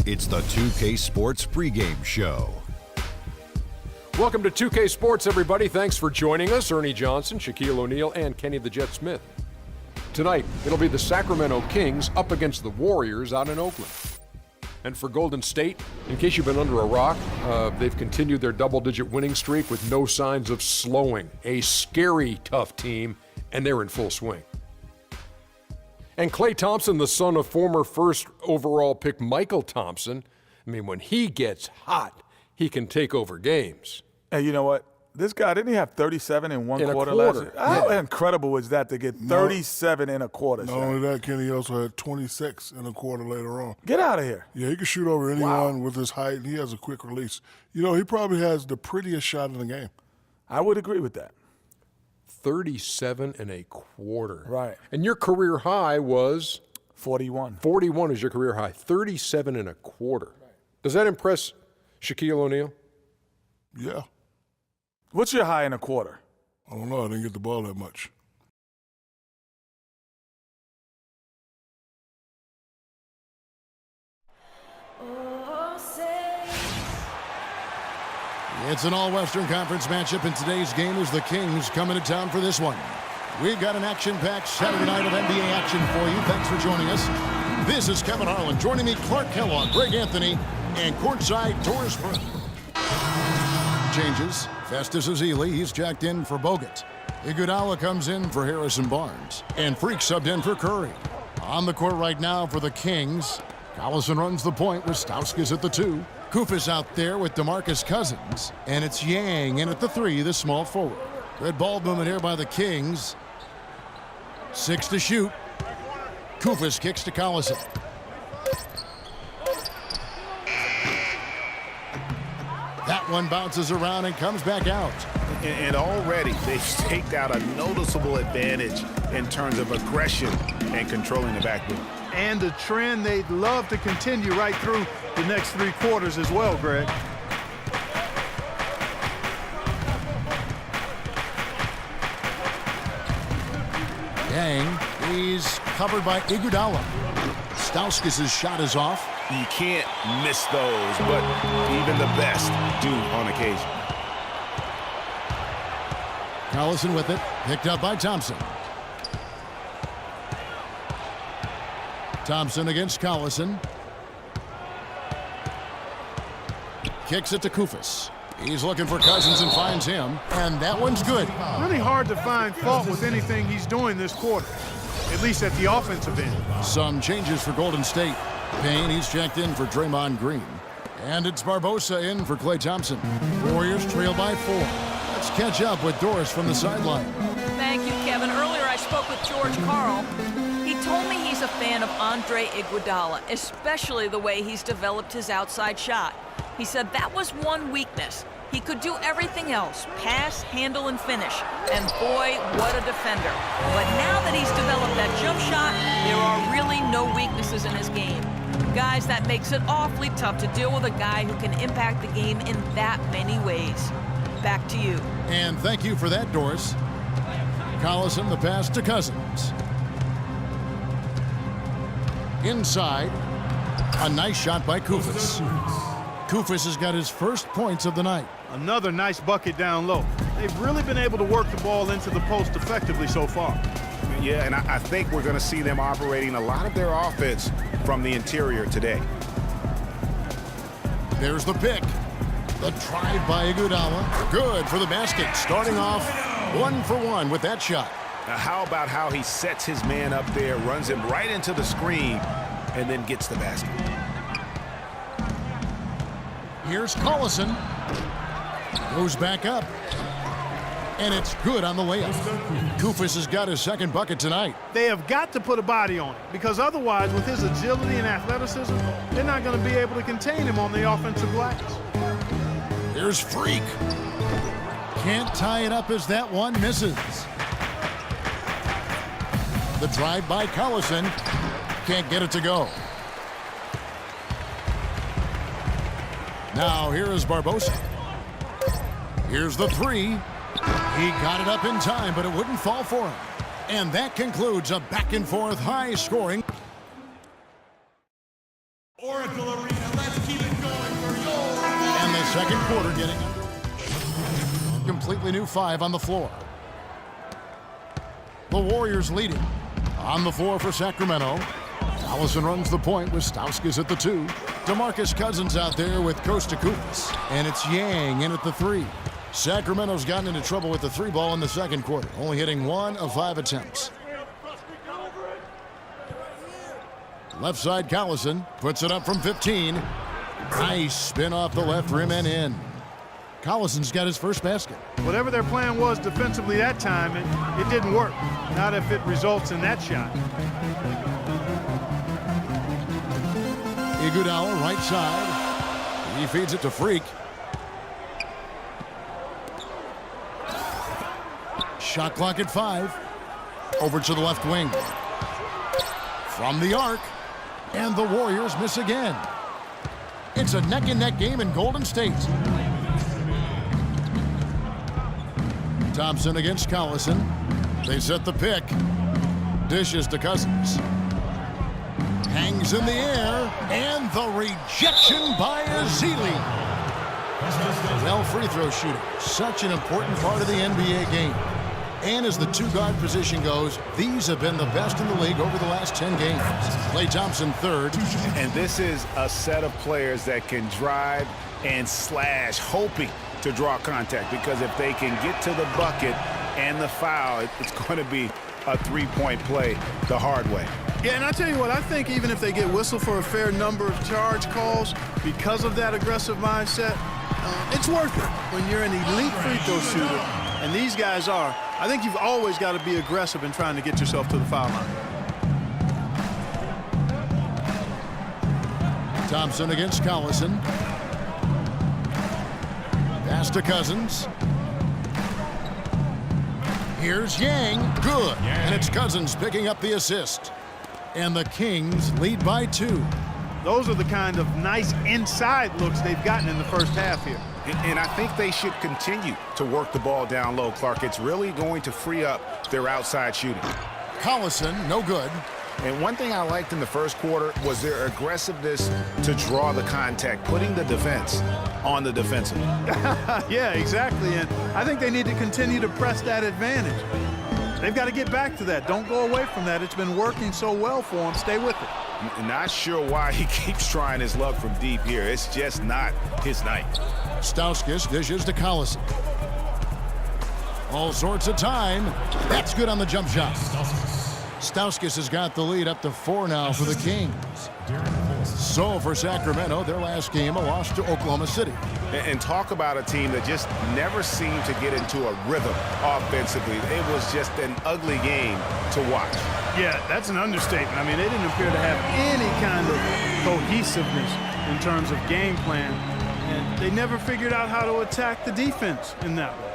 It's the 2K Sports pregame show. Welcome to 2K Sports, everybody. Thanks for joining us. Ernie Johnson, Shaquille O'Neal, and Kenny the Jet Smith. Tonight, it'll be the Sacramento Kings up against the Warriors out in Oakland. And for Golden State, in case you've been under a rock, they've continued their double-digit winning streak with no signs of slowing. A scary, tough team, and they're in full swing. And Klay Thompson, the son of former first overall pick Michael Thompson, I mean, when he gets hot, he can take over games. And you know what? This guy, didn't he have 37 in one quarter last year? How incredible is that to get 37 in a quarter? Not only that, Kenny also had 26 in a quarter later on. Get out of here. Yeah, he can shoot over anyone with his height, and he has a quick release. You know, he probably has the prettiest shot in the game. I would agree with that. 37 and a quarter. Right. And your career high was? 41. 41 is your career high. 37 and a quarter. Does that impress Shaquille O'Neal? Yeah. What's your high in a quarter? I don't know. I didn't get the ball that much. It's an all-Western Conference matchup, and today's game is the Kings coming to town for this one. We've got an action-packed Saturday night of NBA action for you. Thanks for joining us. This is Kevin Harlan. Joining me, Clark Kellogg, Greg Anthony, and courtside Doris Burke. Changes. Festus Ezeli, he's jacked in for Bogut. Iguodala comes in for Harrison Barnes. And Freak subbed in for Curry. On the court right now for the Kings. Collison runs the point with Stauskas at the 2. Koufos out there with DeMarcus Cousins. And it's Yang in at the 3, the small forward. Good ball movement here by the Kings. 6 to shoot. Koufos kicks to Collison. That one bounces around and comes back out. And already they've staked out a noticeable advantage in terms of aggression and controlling the backboard. And a trend they'd love to continue right through the next 3 quarters as well, Greg. Yang, he's covered by Iguodala. Stauskas' shot is off. You can't miss those, but even the best do on occasion. Collison with it, picked up by Thompson. Thompson against Collison. Kicks it to Koufos. He's looking for Cousins and finds him, and that one's good. Really hard to find fault with anything he's doing this quarter, at least at the offensive end. Some changes for Golden State. Payne, he's checked in for Draymond Green. And it's Barbosa in for Klay Thompson. Warriors trail by 4. Let's catch up with Doris from the sideline. Thank you, Kevin. Earlier I spoke with George Karl. He told me he's a fan of Andre Iguodala, especially the way he's developed his outside shot. He said that was one weakness. He could do everything else, pass, handle, and finish. And boy, what a defender. But now that he's developed that jump shot, there are really no weaknesses in his game. Guys, that makes it awfully tough to deal with a guy who can impact the game in that many ways. Back to you. And thank you for that, Doris. Collison, the pass to Cousins. Inside, a nice shot by Koufos. Koufos has got his first points of the night. Another nice bucket down low. They've really been able to work the ball into the post effectively so far. Yeah, and I think we're going to see them operating a lot of their offense from the interior today. There's the pick. The drive by Iguodala. Good for the basket. Starting off 1 for 1 with that shot. Now, how about how he sets his man up there, runs him right into the screen, and then gets the basket. Here's Collison. Goes back up. And it's good on the layup. Koufos has got his second bucket tonight. They have got to put a body on it, because otherwise, with his agility and athleticism, they're not going to be able to contain him on the offensive glass. Here's Freak. Can't tie it up as that one misses. The drive by Collison. Can't get it to go. Now here is Barbosa. Here's the 3. He got it up in time, but it wouldn't fall for him. And that concludes a back-and-forth high-scoring. Oracle Arena. Second quarter getting under. Completely new 5 on the floor. The Warriors leading. On the floor for Sacramento. Collison runs the point with Stauskas at the 2. DeMarcus Cousins out there with Kosta Koufos. And it's Yang in at the 3. Sacramento's gotten into trouble with the 3 ball in the second quarter, only hitting 1 of 5 attempts. Left side Collison puts it up from 15. Nice spin off the left rim and in. Collison's got his first basket. Whatever their plan was defensively that time, it didn't work. Not if it results in that shot. Iguodala right side. He feeds it to Freak. Shot clock at 5. Over to the left wing. From the arc. And the Warriors miss again. It's a neck-and-neck game in Golden State. Thompson against Collison. They set the pick. Dishes to Cousins. Hangs in the air. And the rejection by Ezeli. Well, free throw shooting. Such an important part of the NBA game. And as the 2-guard position goes, these have been the best in the league over the last 10 games. Klay Thompson third. And this is a set of players that can drive and slash, hoping to draw contact, because if they can get to the bucket and the foul, it's going to be a 3-point play the hard way. Yeah, and I tell you what, I think even if they get whistled for a fair number of charge calls because of that aggressive mindset, it's worth it. When you're an elite free throw shooter, and these guys are, I think you've always got to be aggressive in trying to get yourself to the foul line. Thompson against Collison. Pass to Cousins. Here's Yang. Good. And it's Cousins picking up the assist. And the Kings lead by 2. Those are the kind of nice inside looks they've gotten in the first half here. And I think they should continue to work the ball down low, Clark. It's really going to free up their outside shooting. Collison, no good. And one thing I liked in the first quarter was their aggressiveness to draw the contact, putting the defense on the defensive. Yeah, exactly. And I think they need to continue to press that advantage. They've got to get back to that. Don't go away from that. It's been working so well for them. Stay with it. Not sure why he keeps trying his luck from deep here. It's just not his night. Stauskas dishes to Collison. All sorts of time. That's good on the jump shot. Stauskas has got the lead up to 4 now for the Kings. So for Sacramento, their last game, a loss to Oklahoma City. And talk about a team that just never seemed to get into a rhythm offensively. It was just an ugly game to watch. Yeah, that's an understatement. I mean, they didn't appear to have any kind of cohesiveness in terms of game plan. And they never figured out how to attack the defense in that way.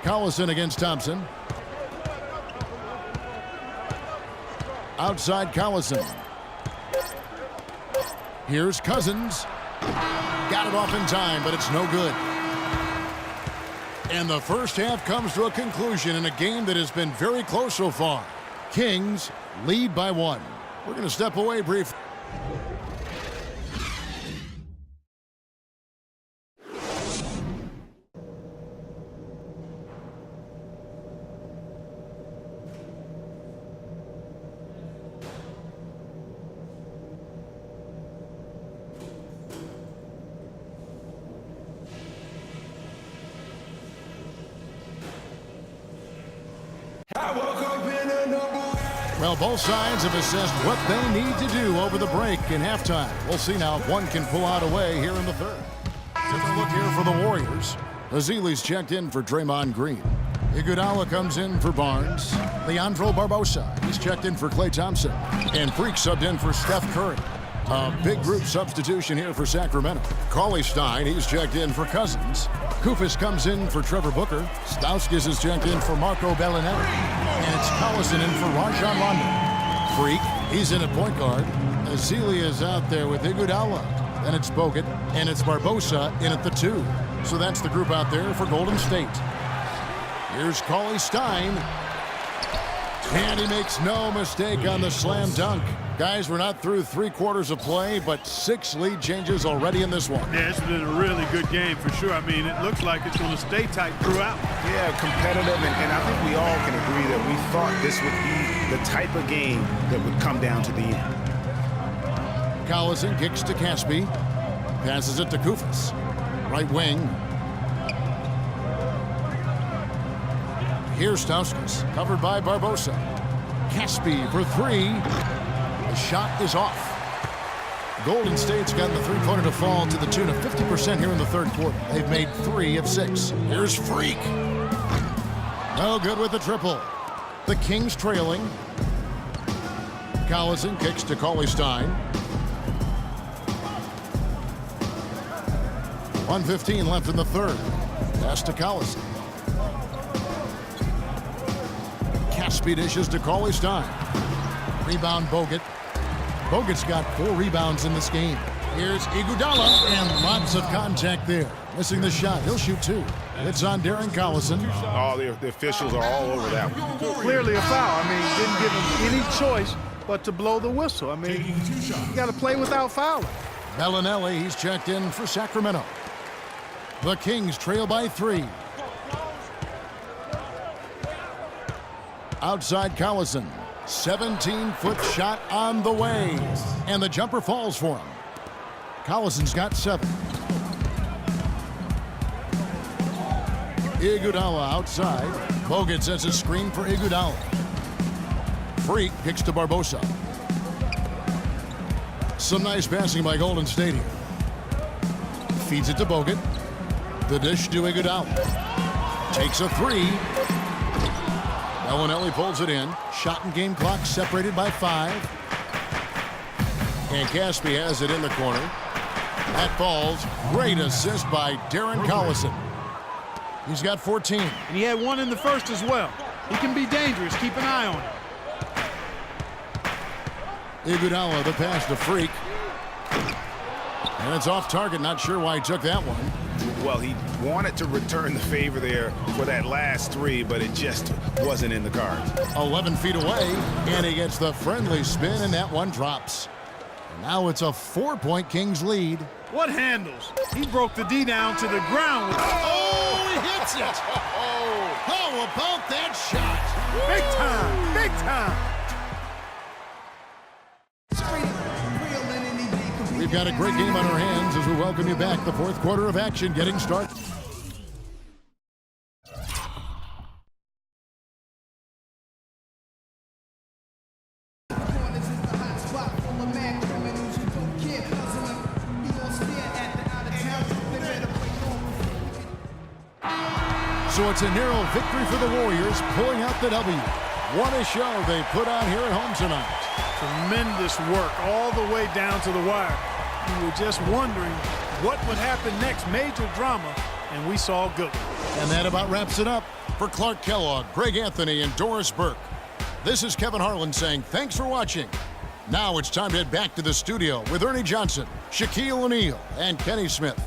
Collison against Thompson. Outside Collison. Here's Cousins. Got it off in time, but it's no good. And the first half comes to a conclusion in a game that has been very close so far. Kings lead by 1. We're going to step away briefly. Well, both sides have assessed what they need to do over the break in halftime. We'll see now if one can pull out a way here in the third. Take a look here for the Warriors. Ezeli's checked in for Draymond Green. Iguodala comes in for Barnes. Leandro Barbosa, he's checked in for Klay Thompson. And Freak subbed in for Steph Curry. A big group substitution here for Sacramento. Cauley-Stein, he's checked in for Cousins. Koufos comes in for Trevor Booker. Stauskas is checked in for Marco Bellinelli. And it's Collison in for Rajon Rondo. Freak, he's in at point guard. Ezeli is out there with Iguodala. Then it's Bogut, and it's Barbosa in at the 2. So that's the group out there for Golden State. Here's Cauley-Stein. And he makes no mistake on the slam dunk. Guys, we're not through 3 quarters of play, but 6 lead changes already in this one. Yeah, it's been a really good game for sure. I mean, it looks like it's going to stay tight throughout. Yeah, competitive, and I think we all can agree that we thought this would be the type of game that would come down to the end. Collison kicks to Caspi. Passes it to Koufos. Right wing. Here's Stauskas, covered by Barbosa. Caspi for 3. The shot is off. Golden State's gotten the three-pointer to fall to the tune of 50% here in the third quarter. They've made 3 of 6. Here's Freak. No good with the triple. The Kings trailing. Collison kicks to Cauley-Stein. 1:15 left in the third. Pass to Collison. Caspi dishes to Cauley-Stein. Rebound Bogut. Bogut's got 4 rebounds in this game. Here's Iguodala, and lots of contact there. Missing the shot. He'll shoot 2. It's on Darren Collison. Oh, the officials are all over that one. Clearly a foul. I mean, didn't give him any choice but to blow the whistle. I mean, you got to play without fouling. Bellinelli, he's checked in for Sacramento. The Kings trail by 3. Outside Collison. 17-foot shot on the way. And the jumper falls for him. Collison's got 7. Iguodala outside. Bogut sets a screen for Iguodala. Freak kicks to Barbosa. Some nice passing by Golden State here. Feeds it to Bogut. The dish to Iguodala. Takes a 3. Bellinelli pulls it in. Shot and game clock separated by 5. And Caspi has it in the corner. That falls. Great assist by Darren Collison. He's got 14. And he had 1 in the first as well. He can be dangerous. Keep an eye on him. Iguodala, the pass to Freak. And it's off target. Not sure why he took that one. Well, he wanted to return the favor there for that last 3, but it just wasn't in the cards. 11 feet away, and he gets the friendly spin, and that one drops. And now it's a 4-point Kings lead. What handles? He broke the D down to the ground. Oh, he hits it! How about that shot? Big time! Big time! We've got a great game on our hands as we welcome you back. The fourth quarter of action getting started. So it's a narrow victory for the Warriors, pulling out the W. What a show they put on here at home tonight. Tremendous work all the way down to the wire. We were just wondering what would happen next. Major drama, and we saw good. And that about wraps it up. For Clark Kellogg, Greg Anthony, and Doris Burke, this is Kevin Harlan saying thanks for watching. Now it's time to head back to the studio with Ernie Johnson, Shaquille O'Neal, and Kenny Smith.